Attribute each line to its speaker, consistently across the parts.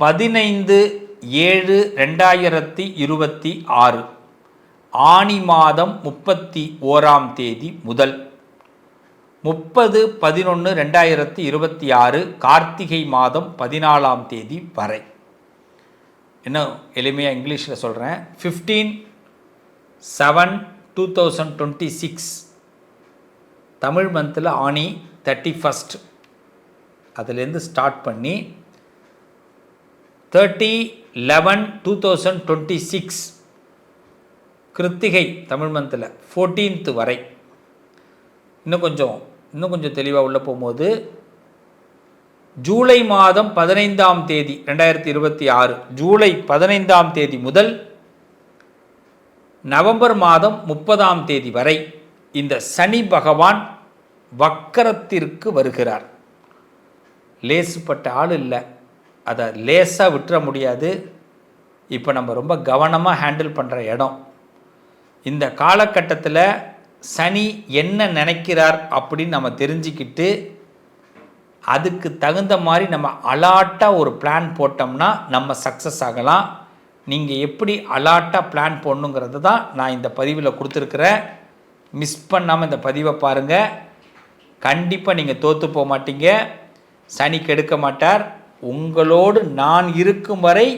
Speaker 1: 15/7/2026 ஆனி மாதம் 31ஆம் தேதி முதல் 30/11/2026 கார்த்திகை மாதம் 14ஆம் தேதி வரை. என்ன எளிமையாக இங்கிலீஷில் சொல்கிறேன். 15/7/2026 தமிழ் மந்தில் ஆனி 31 அதுலேருந்து ஸ்டார்ட் பண்ணி 30/11/2026 கிருத்திகை தமிழ் மந்தில் 14th வரை. இன்னும் கொஞ்சம் தெளிவாக உள்ள போகும்போது ஜூலை மாதம் 15ஆம் தேதி 2026 ஜூலை 15ஆம் தேதி முதல் நவம்பர் மாதம் 30ஆம் தேதி வரை இந்த சனி பகவான் வக்கரத்திற்கு வருகிறார். லேசுப்பட்ட ஆள் இல்லை, அதை லேசாக விட்டுற முடியாது. இப்போ நம்ம ரொம்ப கவனமாக ஹேண்டில் பண்ணுற இடம். இந்த காலகட்டத்தில் சனி என்ன நினைக்கிறார் அப்படின்னு நம்ம தெரிஞ்சுக்கிட்டு அதுக்கு தகுந்த மாதிரி நம்ம அலாட்டாக ஒரு பிளான் போட்டோம்னா நம்ம சக்ஸஸ் ஆகலாம். நீங்கள் எப்படி அலாட்டாக பிளான் போடணுங்கிறது தான் நான் இந்த பதிவில் கொடுத்துருக்குறேன். மிஸ் பண்ணாமல் இந்த பதிவை பாருங்கள். கண்டிப்பாக நீங்கள் தோற்று போக மாட்டீங்க. சனி கெடுக்க மாட்டார். உங்களோடு நான் இருக்கும் வரை,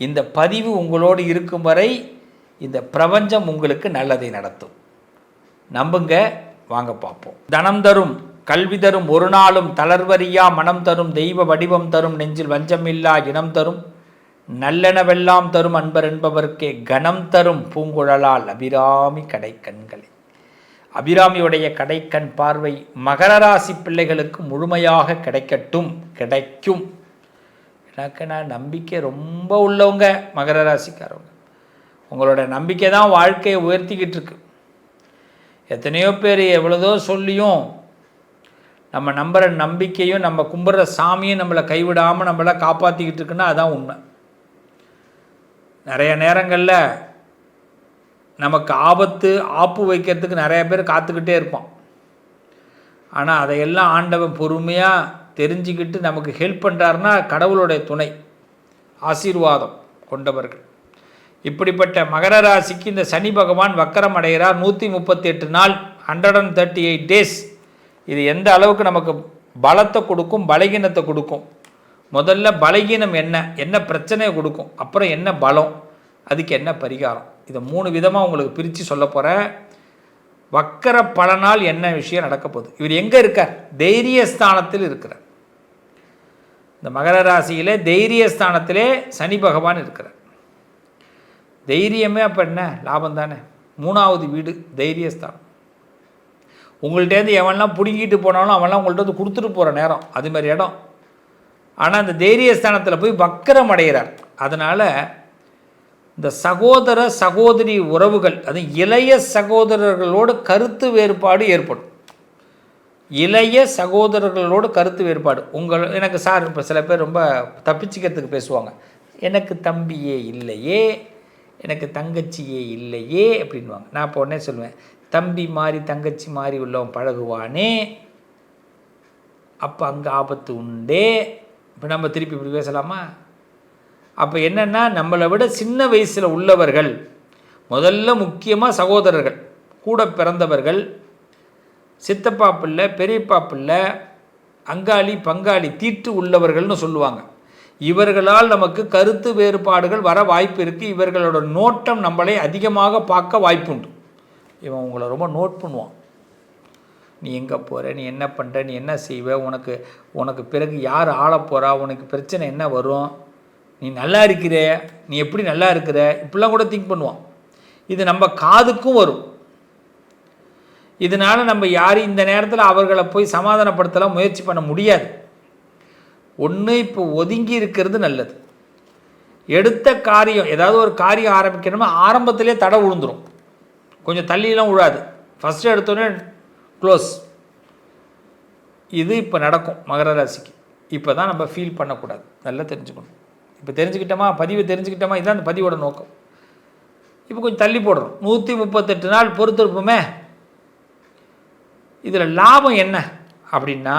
Speaker 1: இந்த பதிவு உங்களோடு இருக்கும் வரை இந்த பிரபஞ்சம் உங்களுக்கு நல்லதை நடத்தும். நம்புங்க. வாங்க பார்ப்போம். தனம் தரும், கல்வி தரும், ஒரு நாளும் தளர்வறியா மனம் தரும், தெய்வ வடிவம் தரும், நெஞ்சில் வஞ்சமில்லா இனம் தரும், நல்லெனவெல்லாம் தரும் அன்பர் என்பவர்க்கே கணம் தரும் பூங்குழலால் அபிராமி கடைக்கண்களே. அபிராமியுடைய கடைக்கண் பார்வை மகர ராசி பிள்ளைகளுக்கு முழுமையாக கிடைக்கட்டும். கிடைக்கும். எனக்கு நான் நம்பிக்கை ரொம்ப உள்ளவங்க மகர ராசிக்காரவங்க. உங்களோட நம்பிக்கை தான் வாழ்க்கையை உயர்த்திக்கிட்டு இருக்கு. எத்தனையோ பேர் எவ்வளோதோ சொல்லியும் நம்ம நம்புகிற நம்பிக்கையும் நம்ம கும்பிட்ற சாமியும் நம்மளை கைவிடாமல் நம்மளை காப்பாற்றிக்கிட்டு இருக்குன்னா அதான் உண்மை. நிறைய நேரங்களில் நமக்கு ஆப்பு வைக்கிறதுக்கு நிறைய பேர் காத்துக்கிட்டே இருப்போம். ஆனால் அதையெல்லாம் ஆண்டவன் பொறுமையாக தெரிஞ்சுக்கிட்டு நமக்கு ஹெல்ப் பண்ணுறாருன்னா கடவுளுடைய துணை, ஆசீர்வாதம் கொண்டவர்கள். இப்படிப்பட்ட மகர ராசிக்கு இந்த சனி பகவான் வக்கரம் அடைகிறார். 138 நாள், 138 days. இது எந்த அளவுக்கு நமக்கு பலத்தை கொடுக்கும், பலகீனத்தை கொடுக்கும். முதல்ல பலகீனம் என்ன பிரச்சனையை கொடுக்கும், அப்புறம் என்ன பலம், அதுக்கு என்ன பரிகாரம், இதை 3 விதமாக உங்களுக்கு பிரித்து சொல்ல போகிறேன். வக்கர பலனால் என்ன விஷயம் நடக்க போகுது. இவர் எங்கே இருக்கார்? தைரியஸ்தானத்தில் இருக்கிறார். இந்த மகர ராசியிலே தைரியஸ்தானத்திலே சனி பகவான் இருக்கிறார். தைரியமே அப்போ என்ன லாபம் தானே. 3வது வீடு தைரியஸ்தானம். உங்கள்கிட்டேருந்து எவன்லாம் பிடுங்கிட்டு போனாலும் அவன்லாம் உங்கள்கிட்ட வந்து கொடுத்துட்டு போகிற நேரம், அதுமாதிரி இடம். ஆனால் அந்த தைரியஸ்தானத்தில் போய் வக்கரம் அடைகிறார். அதனால் இந்த சகோதர சகோதரி உறவுகள், அது இளைய சகோதரர்களோடு கருத்து வேறுபாடு ஏற்படும். இளைய சகோதரர்களோடு கருத்து வேறுபாடு. எனக்கு சார் இப்போ சில பேர் ரொம்ப தப்பிச்சிக்கிறதுக்கு பேசுவாங்க. எனக்கு தம்பியே இல்லையே, எனக்கு தங்கச்சியே இல்லையே அப்படின்வாங்க. நான் இப்போ உடனே சொல்லுவேன், தம்பி மாதிரி தங்கச்சி மாதிரி உள்ளவன் பழகுவானே, அப்போ அங்கே ஆபத்து உண்டே. இப்போ நம்ம திருப்பி இப்படி பேசலாமா? அப்போ என்னென்னா, நம்மளை விட சின்ன வயசில் உள்ளவர்கள், முதல்ல முக்கியமாக சகோதரர்கள், கூட பிறந்தவர்கள், சித்தப்பா பிள்ளை, பெரியப்பா பிள்ளை, அங்காளி பங்காளி, தீட்டு உள்ளவர்கள்னு சொல்லுவாங்க. இவர்களால் நமக்கு கருத்து வேறுபாடுகள் வர வாய்ப்பு இருக்குது. இவர்களோட நோட்டம் நம்மளை அதிகமாக பார்க்க வாய்ப்புண்டு. இவன் உங்களை ரொம்ப நோட் பண்ணுவான். நீ எங்கே போகிற, நீ என்ன பண்ணுற, நீ என்ன செய்வ, உனக்கு பிறகு யார் ஆள போகிறா, உனக்கு பிரச்சனை என்ன வரும், நீ நல்லா இருக்கிற, நீ எப்படி நல்லா இருக்கிற, இப்படிலாம் கூட திங்க் பண்ணுவான். இது நம்ம காதுக்கும் வரும். இதனால் நம்ம யாரும் இந்த நேரத்தில் அவர்களை போய் சமாதானப்படுத்தலாம் முயற்சி பண்ண முடியாது. ஒன்று இப்போ ஒதுங்கி இருக்கிறது நல்லது. எடுத்த காரியம், ஏதாவது ஒரு காரியம் ஆரம்பிக்கணுமா, ஆரம்பத்திலே தடை விழுந்துடும். கொஞ்சம் தள்ளிலாம் விழாது. ஃபஸ்ட்டு எடுத்தோடனே க்ளோஸ். இது இப்போ நடக்கும் மகர ராசிக்கு. இப்போ தான் நம்ம ஃபீல் பண்ணக்கூடாது. நல்லா தெரிஞ்சுக்கணும். இப்போ தெரிஞ்சுக்கிட்டோமா, பதிவை தெரிஞ்சுக்கிட்டோமா, இதுதான் அந்த பதிவோட நோக்கம். இப்போ கொஞ்சம் தள்ளி போடுறோம். 138 நாள் பொறுத்திருப்போமே. இதில் லாபம் என்ன அப்படின்னா,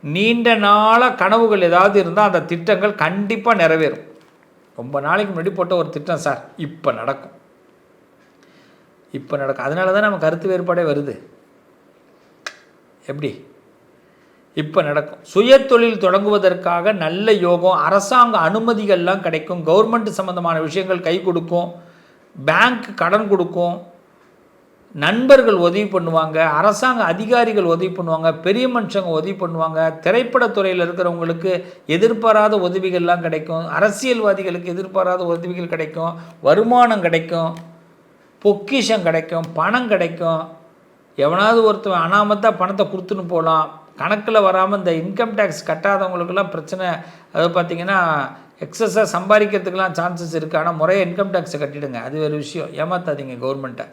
Speaker 1: நீண்ட நாளாக கனவுகள் ஏதாவது இருந்தால் அந்த திட்டங்கள் கண்டிப்பாக நிறைவேறும். ரொம்ப நாளைக்கு முன்னாடி போட்ட ஒரு திட்டம் சார் இப்போ நடக்கும், இப்போ நடக்கும். அதனால தான் நம்ம கருத்து வேறுபாடே வருது. எப்படி இப்போ நடக்கும்? சுய தொழில் தொடங்குவதற்காக நல்ல யோகம், அரசாங்க அனுமதிகள்லாம் கிடைக்கும், கவர்மெண்ட் சம்மந்தமான விஷயங்கள் கை கொடுக்கும், பேங்க் கடன் கொடுக்கும், நண்பர்கள் உதவி பண்ணுவாங்க, அரசாங்க அதிகாரிகள் உதவி பண்ணுவாங்க, பெரிய மனுஷங்க உதவி பண்ணுவாங்க, திரைப்படத்துறையில் இருக்கிறவங்களுக்கு எதிர்பாராத உதவிகள்லாம் கிடைக்கும், அரசியல்வாதிகளுக்கு எதிர்பாராத உதவிகள் கிடைக்கும், வருமானம் கிடைக்கும், பொக்கிஷம் கிடைக்கும், பணம் கிடைக்கும். எவனாவது ஒருத்தன் அனாமத்தாக பணத்தை கொடுத்துன்னு போகலாம். கணக்கில் வராமல் இந்த இன்கம் டேக்ஸ் கட்டாதவங்களுக்கெல்லாம் பிரச்சனை. அதை பார்த்திங்கன்னா எக்ஸஸாக சம்பாதிக்கிறதுக்கெலாம் சான்சஸ் இருக்குது. ஆனால் முறையாக இன்கம் டேக்ஸை கட்டிடுங்க, அது வேறு விஷயம். ஏமாற்றாதீங்க கவர்மெண்ட்டை.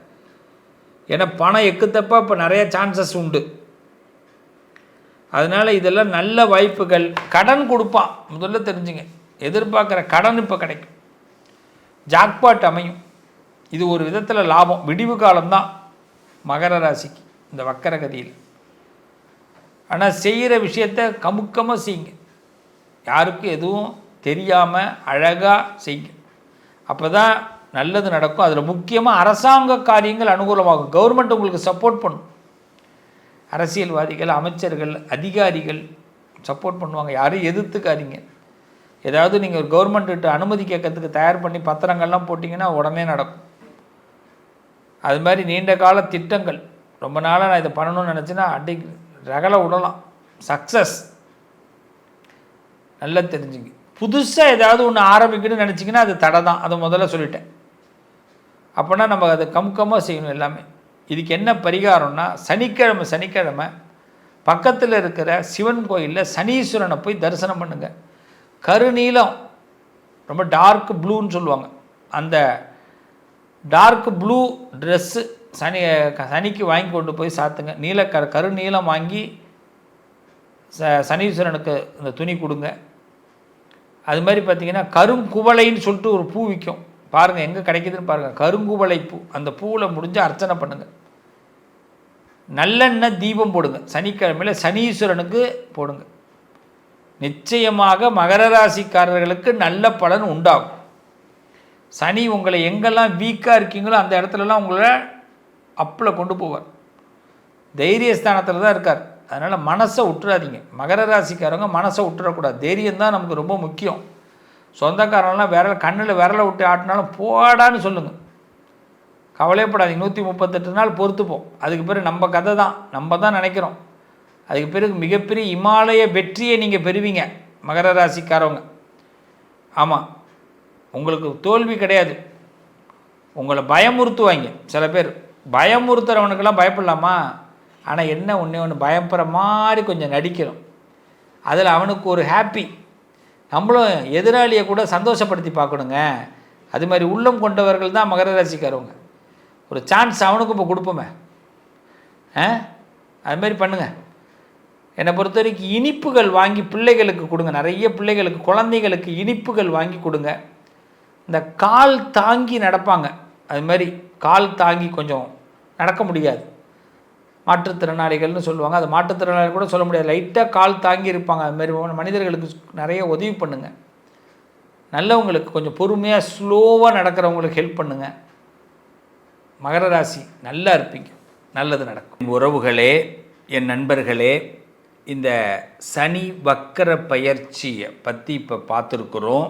Speaker 1: ஏன்னா பணம் எக்குத்தப்பா இப்போ நிறைய சான்சஸ் உண்டு. அதனால் இதெல்லாம் நல்ல வாய்ப்புகள். கடன் கொடுப்பான், முதல்ல தெரிஞ்சுங்க. எதிர்பார்க்குற கடன் இப்போ கிடைக்கும், ஜாக்பாட் அமையும். இது ஒரு விதத்தில் லாபம். விடிவு காலம்தான் மகர ராசிக்கு இந்த வக்கர கதியில். ஆனால் செய்கிற விஷயத்தை கமுக்கமாக செய்யுங்க, யாருக்கும் எதுவும் தெரியாமல் அழகாக செய்யுங்க. அப்போ தான் நல்லது நடக்கும். அதில் முக்கியமாக அரசாங்க காரியங்கள் அனுகூலமாகும். கவர்மெண்ட் உங்களுக்கு சப்போர்ட் பண்ணும். அரசியல்வாதிகள், அமைச்சர்கள், அதிகாரிகள் சப்போர்ட் பண்ணுவாங்க. யாரும் எதிர்த்துக்காதீங்க. ஏதாவது நீங்கள் ஒரு கவர்மெண்ட்டு அனுமதி கேட்கறதுக்கு தயார் பண்ணி பத்திரங்கள்லாம் போட்டிங்கன்னா உடனே நடக்கும். அது மாதிரி நீண்ட கால திட்டங்கள், ரொம்ப நாளாக நான் இதை பண்ணணும்னு நினச்சின்னா ரகலை விடலாம். சக்ஸஸ் நல்லா தெரிஞ்சுங்க. புதுசாக ஏதாவது ஒன்று ஆரம்பிக்கணும்னு நினச்சிங்கன்னா அது தடை தான், அதை முதல்ல சொல்லிட்டேன். அப்போனா நம்ம அதை கம்கமாக செய்யணும் எல்லாமே. இதுக்கு என்ன பரிகாரம்னா, சனிக்கிழமை பக்கத்தில் இருக்கிற சிவன் கோயிலில் சனீஸ்வரனை போய் தரிசனம் பண்ணுங்கள். கருநீலம், ரொம்ப டார்க் ப்ளூன்னு சொல்லுவாங்க, அந்த டார்க் ப்ளூ ட்ரெஸ்ஸு சனிக்கு வாங்கி கொண்டு போய் சாத்துங்க. கருநீலம் வாங்கி சனீஸ்வரனுக்கு இந்த துணி கொடுங்க. அது மாதிரி பார்த்திங்கன்னா கருங்குவளைன்னு சொல்லிட்டு ஒரு பூ விற்கும், பாருங்கள் எங்கே கிடைக்கிதுன்னு பாருங்கள். கருங்குவளை பூ, அந்த பூவில் முடிஞ்சு அர்ச்சனை பண்ணுங்கள். நல்லெண்ணெய் தீபம் போடுங்க, சனிக்கிழமையில் சனீஸ்வரனுக்கு போடுங்க. நிச்சயமாக மகர ராசிக்காரர்களுக்கு நல்ல பலன் உண்டாகும். சனி உங்களை எங்கெல்லாம் வீக்காக இருக்கீங்களோ அந்த இடத்துலலாம் உங்களை அப்பில் கொண்டு போவார். தைரியஸ்தானத்தில் தான் இருக்கார். அதனால் மனசை விட்டுறாதீங்க. மகர ராசிக்காரங்க மனசை விட்டுறக்கூடாது. தைரியம் தான் நமக்கு ரொம்ப முக்கியம். சொந்தக்காரங்களாம் கண்ணில் விரலை விட்டு ஆட்டினாலும் போடான்னு சொல்லுங்கள், கவலைப்படாதீங்க. 138 நாள் பொறுத்துப்போம். அதுக்கு பிறகு நம்ம கதை தான், நம்ம தான் நினைக்கிறோம். அதுக்கு பிறகு மிகப்பெரிய இமாலய வெற்றியை நீங்கள் பெறுவீங்க மகர ராசிக்காரவங்க. ஆமாம், உங்களுக்கு தோல்வி கிடையாது. உங்களை பயமுறுத்துவாங்க சில பேர். பயமுறுத்துறவனுக்கெல்லாம் பயப்படலாமா? ஆனால் என்ன ஒன்று பயப்படுற மாதிரி கொஞ்சம் நடிக்கிறோம், அதில் அவனுக்கு ஒரு ஹாப்பி. நம்மளும் எதிராளியை கூட சந்தோஷப்படுத்தி பார்க்கணுங்க. அது மாதிரி உள்ளம் கொண்டவர்கள் தான் மகர ராசிக்காரவங்க. ஒரு சான்ஸ் அவனுக்கும் இப்போ கொடுப்போமே, அது மாதிரி பண்ணுங்கள். என்னை பொறுத்த வரைக்கும் இனிப்புகள் வாங்கி பிள்ளைகளுக்கு கொடுங்க. நிறைய பிள்ளைகளுக்கு, குழந்தைகளுக்கு இனிப்புகள் வாங்கி கொடுங்க. இந்த கால் தாங்கி நடப்பாங்க, அது மாதிரி கால் தாங்கி கொஞ்சம் நடக்க முடியாது, மாற்றுத்திறனாளிகள்னு சொல்லுவாங்க. அது மாற்றுத்திறனாளி கூட சொல்ல முடியாது, லைட்டாக கால் தாங்கி இருப்பாங்க. அதுமாதிரி மனிதர்களுக்கு நிறைய உதவி பண்ணுங்கள். நல்லவங்களுக்கு கொஞ்சம் பொறுமையாக ஸ்லோவாக நடக்கிறவங்களுக்கு ஹெல்ப் பண்ணுங்கள். மகர ராசி நல்லா இருப்பீங்க, நல்லது நடக்கும். உறவுகளே, என் நண்பர்களே, இந்த சனி வக்கர பயிற்சியை பற்றி இப்போ பார்த்துருக்குறோம்.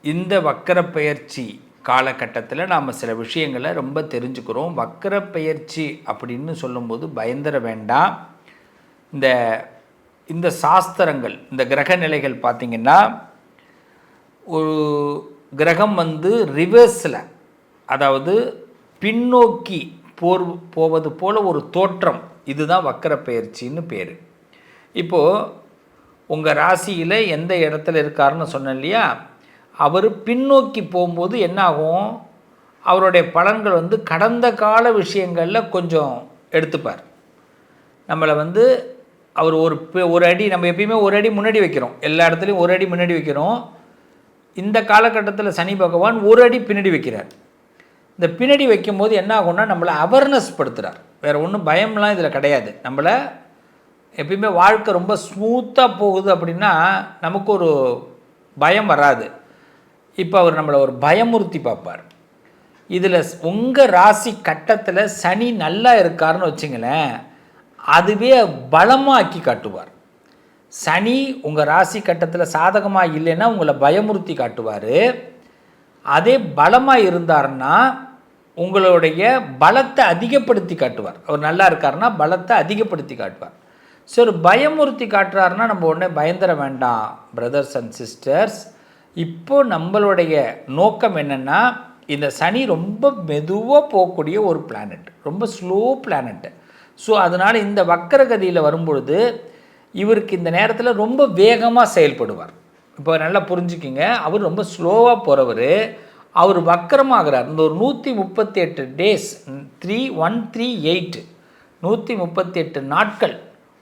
Speaker 1: இந்த வக்கர பயிற்சி காலகட்டத்தில் நாம் சில விஷயங்களை ரொம்ப தெரிஞ்சுக்கிறோம். வக்கர பயிற்சி அப்படின்னு சொல்லும்போது பயந்துட வேண்டாம். இந்த சாஸ்திரங்கள், இந்த கிரக நிலைகள் பார்த்திங்கன்னா, ஒரு கிரகம் ரிவர்ஸில், அதாவது பின்னோக்கி போவது போல் ஒரு தோற்றம், இதுதான் வக்கர பயிற்சின்னு பேர். இப்போது உங்கள் ராசியில் எந்த இடத்துல இருக்காருன்னு சொன்னேன் இல்லையா, அவர் பின்னோக்கி போகும்போது என்னாகும், அவருடைய பலன்கள் கடந்த கால விஷயங்களில் கொஞ்சம் எடுத்துப்பார். நம்மளை அவர் ஒரு அடி, நம்ம எப்பயுமே ஒரு அடி முன்னாடி வைக்கிறோம், எல்லா இடத்துலையும் ஒரு அடி முன்னாடி வைக்கிறோம். இந்த காலகட்டத்தில் சனி பகவான் ஒரு அடி பின்னாடி வைக்கிறார். இந்த பின்னாடி வைக்கும்போது என்ன ஆகும்னா, நம்மளை அவேர்னஸ் படுத்துகிறார். வேறு ஒன்றும் பயம்லாம் இதில் கிடையாது. நம்மளை எப்பயுமே வாழ்க்கை ரொம்ப ஸ்மூத்தாக போகுது அப்படின்னா நமக்கு ஒரு பயம் வராது. இப்போ அவர் நம்மளை ஒரு பயமுறுத்தி பார்ப்பார். இதில் உங்கள் ராசி கட்டத்தில் சனி நல்லா இருக்காருன்னு வச்சுங்களேன், அதுவே பலமாக்கி காட்டுவார். சனி உங்கள் ராசி கட்டத்தில் சாதகமாக இல்லைன்னா உங்களை பயமுறுத்தி காட்டுவார். அதே பலமாக இருந்தாருன்னா உங்களுடைய பலத்தை அதிகப்படுத்தி காட்டுவார். அவர் நல்லா இருக்காருன்னா பலத்தை அதிகப்படுத்தி காட்டுவார். ஸோ ஒரு பயமுறுத்தி காட்டுறாருன்னா நம்ம உடனே பயந்துட வேண்டாம் பிரதர்ஸ் அண்ட் சிஸ்டர்ஸ். இப்போ நம்மளுடைய நோக்கம் என்னென்னா, இந்த சனி ரொம்ப மெதுவாக போகக்கூடிய ஒரு பிளானட், ரொம்ப ஸ்லோ பிளானட்டு. ஸோ அதனால் இந்த வக்கரகதியில் வரும்பொழுது இவருக்கு இந்த நேரத்தில் ரொம்ப வேகமாக செயல்படுவார். இப்போ நல்லா புரிஞ்சுக்கிங்க, அவர் ரொம்ப ஸ்லோவாக போகிறவர். அவர் வக்கரமாகிறார். இந்த ஒரு 138 டேஸ் 138 138 நாட்கள்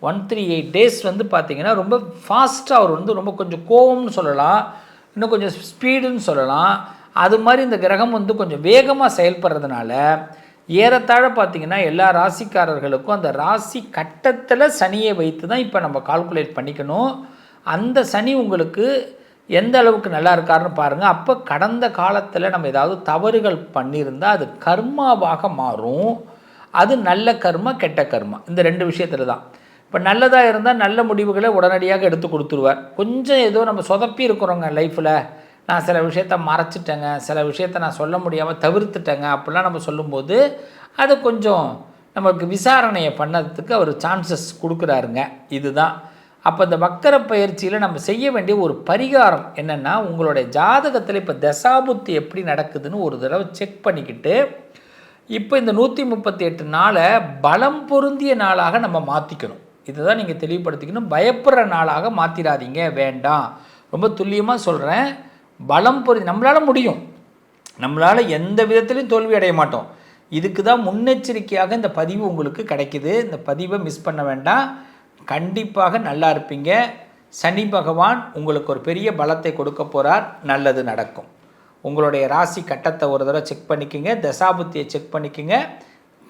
Speaker 1: 138 டேஸ் வந்து பார்த்திங்கன்னா ரொம்ப ஃபாஸ்ட்டாக அவர் வந்து ரொம்ப கொஞ்சம் கோவம்னு சொல்லலாம், இன்னும் கொஞ்சம் ஸ்பீடுன்னு சொல்லலாம். அது மாதிரி இந்த கிரகம் வந்து கொஞ்சம் வேகமாக செயல்படுறதுனால ஏறத்தாழ பார்த்திங்கன்னா எல்லா ராசிக்காரர்களுக்கும் அந்த ராசி கட்டத்தில் சனியை வைத்து தான் இப்போ நம்ம கால்குலேட் பண்ணிக்கணும். அந்த சனி உங்களுக்கு எந்த அளவுக்கு நல்லா இருக்காருன்னு பாருங்கள். அப்போ கடந்த காலத்தில் நம்ம ஏதாவது தவறுகள் பண்ணியிருந்தால் அது கர்மாவாக மாறும். அது நல்ல கர்மா கெட்ட கர்மா, இந்த 2 விஷயத்தில் தான். இப்போ நல்லதாக இருந்தால் நல்ல முடிவுகளை உடனடியாக எடுத்து கொடுத்துருவார். கொஞ்சம் ஏதோ நம்ம சொதப்பி இருக்கிறோங்க லைஃப்பில், நான் சில விஷயத்த மறைச்சிட்டேங்க, சில விஷயத்த நான் சொல்ல முடியாமல் தவிர்த்துட்டேங்க அப்படிலாம் நம்ம சொல்லும்போது அது கொஞ்சம் நமக்கு விசாரணையை பண்ணதுக்கு அவர் சான்சஸ் கொடுக்குறாருங்க. இதுதான். அப்போ இந்த வக்கர பயிற்சியில் நம்ம செய்ய வேண்டிய ஒரு பரிகாரம் என்னென்னா, உங்களுடைய ஜாதகத்தில் இப்போ தசாபுத்தி எப்படி நடக்குதுன்னு ஒரு தடவை செக் பண்ணிக்கிட்டு, இப்போ இந்த 138 நாளை பலம் பொருந்திய நாளாக நம்ம மாற்றிக்கணும். இதை தான் நீங்கள் தெளிவுபடுத்திக்கணும். பயப்படுற நாளாக மாற்றிடாதீங்க, வேண்டாம். ரொம்ப துல்லியமாக சொல்கிறேன். பலம் நம்மளால் முடியும், நம்மளால் எந்த விதத்துலையும் தோல்வி அடைய மாட்டோம். இதுக்கு தான் முன்னெச்சரிக்கையாக இந்த பதிவு உங்களுக்கு கிடைக்குது. இந்த பதிவை மிஸ் பண்ண வேண்டாம். கண்டிப்பாக நல்லா இருப்பீங்க. சனி பகவான் உங்களுக்கு ஒரு பெரிய பலத்தை கொடுக்க போகிறார். நல்லது நடக்கும். உங்களுடைய ராசி கட்டத்தை ஒரு தடவை செக் பண்ணிக்கோங்க, தசாபுத்தியை செக் பண்ணிக்கோங்க.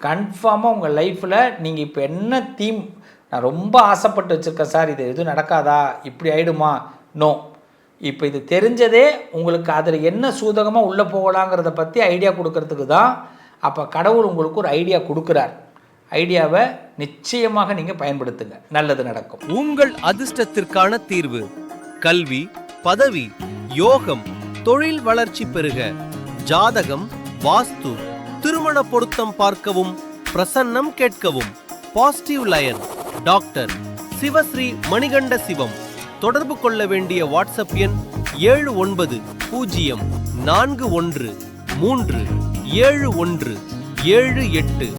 Speaker 1: கன்ஃபார்மாக உங்கள் லைஃப்பில் நீங்கள் இப்போ என்ன தீம், நான் ரொம்ப ஆசைப்பட்டு வச்சுருக்கேன் சார், இது எதுவும் நடக்காதா, இப்படி ஆகிடுமா, நோ. இப்போ இது தெரிஞ்சதே உங்களுக்கு அதில் என்ன சூதகமாக உள்ளே போகலாங்கிறத பற்றி ஐடியா கொடுக்கறதுக்கு தான். அப்போ கடவுள் உங்களுக்கு ஒரு ஐடியா கொடுக்குறார். ஐடியாவை நிச்சயமாக நீங்கள் பயன்படுத்துங்க, நல்லது நடக்கும்.
Speaker 2: உங்கள் அதிர்ஷ்டத்திற்கான தீர்வு: கல்வி, பதவி, யோகம், தொழில் வளர்ச்சி பெருக. ஜாதகம், வாஸ்து, திருமண பொருத்தம் பார்க்கவும், பிரசன்னம் கேட்கவும். Positive lion doctor Sivasri Manikanda Sivam. தொடர்பு கொள்ள வேண்டிய வாட்ஸ்அப் எண் 7904137178.